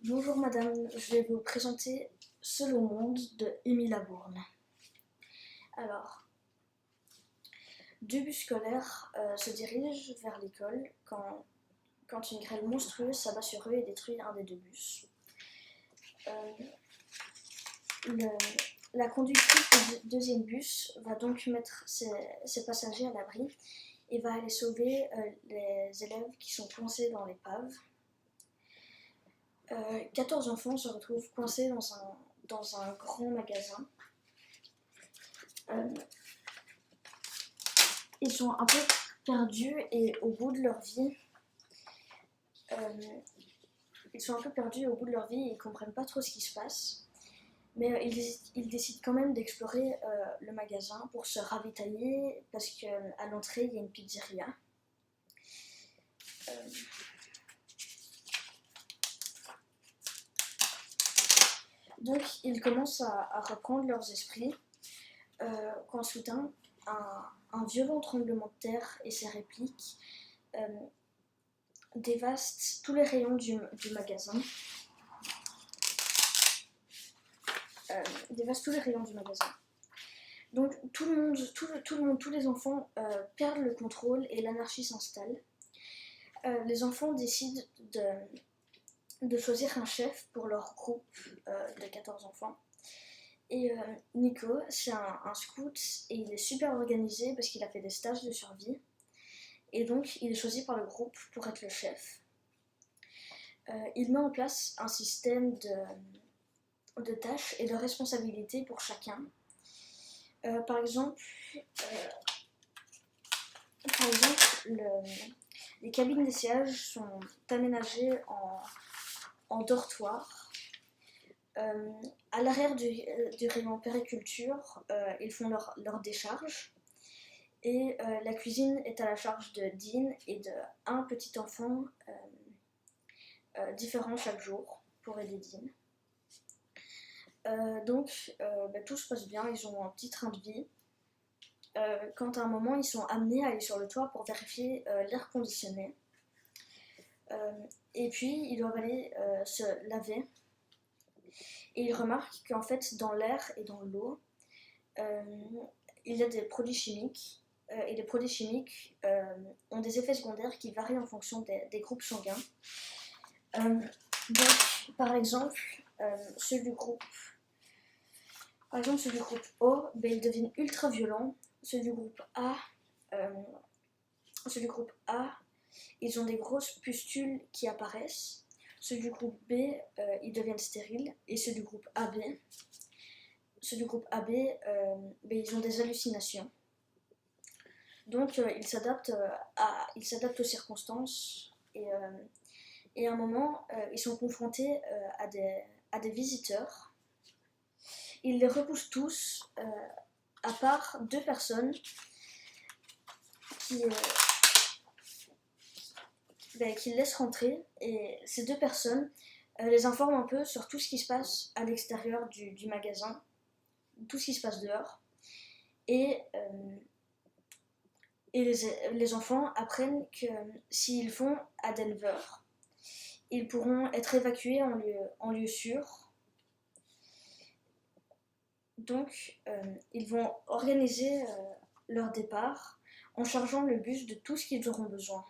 Bonjour madame, je vais vous présenter Seul au monde de Émile Labourne. Alors, deux bus scolaires se dirigent vers l'école quand une grêle monstrueuse s'abat sur eux et détruit un des deux bus. La conductrice du deuxième bus va donc mettre ses passagers à l'abri et va aller sauver les élèves qui sont coincés dans l'épave. 14 enfants se retrouvent coincés dans un grand magasin. Ils sont un peu perdus et au bout de leur vie. Ils ne comprennent pas trop ce qui se passe. Mais ils décident quand même d'explorer le magasin pour se ravitailler parce qu'à l'entrée, il y a une pizzeria. Donc, ils commencent à reprendre leurs esprits quand soudain, un violent tremblement de terre et ses répliques dévastent tous les rayons du magasin. Donc tout le monde, tous les enfants perdent le contrôle et l'anarchie s'installe. Les enfants décident de choisir un chef pour leur groupe de 14 enfants. Et Nico, c'est un scout et il est super organisé parce qu'il a fait des stages de survie. Et donc il est choisi par le groupe pour être le chef. Il met en place un système de tâches et de responsabilités pour chacun. Par exemple, les cabines d'essayage sont aménagées en dortoir. À l'arrière du rayon périculture, ils font leur décharge. Et la cuisine est à la charge de Dean et d'un petit enfant différent chaque jour pour aider Dean. Donc, tout se passe bien, ils ont un petit train de vie. Quand à un moment, ils sont amenés à aller sur le toit pour vérifier l'air conditionné. Et puis, ils doivent aller se laver. Et ils remarquent qu'en fait, dans l'air et dans l'eau, il y a des produits chimiques. Et les produits chimiques ont des effets secondaires qui varient en fonction des groupes sanguins. Donc, par exemple, ceux du groupe O, ils deviennent ultra violents. Ceux du groupe A, ils ont des grosses pustules qui apparaissent. Ceux du groupe B, ils deviennent stériles. Et ceux du groupe AB, ils ont des hallucinations. Donc ils s'adaptent aux circonstances et à un moment, ils sont confrontés à des visiteurs. Ils les repoussent tous, à part deux personnes qui laissent rentrer. Et ces deux personnes les informent un peu sur tout ce qui se passe à l'extérieur du magasin, tout ce qui se passe dehors. Et les enfants apprennent que s'ils vont à Denver, ils pourront être évacués en lieu sûr. Donc, ils vont organiser leur départ en chargeant le bus de tout ce qu'ils auront besoin.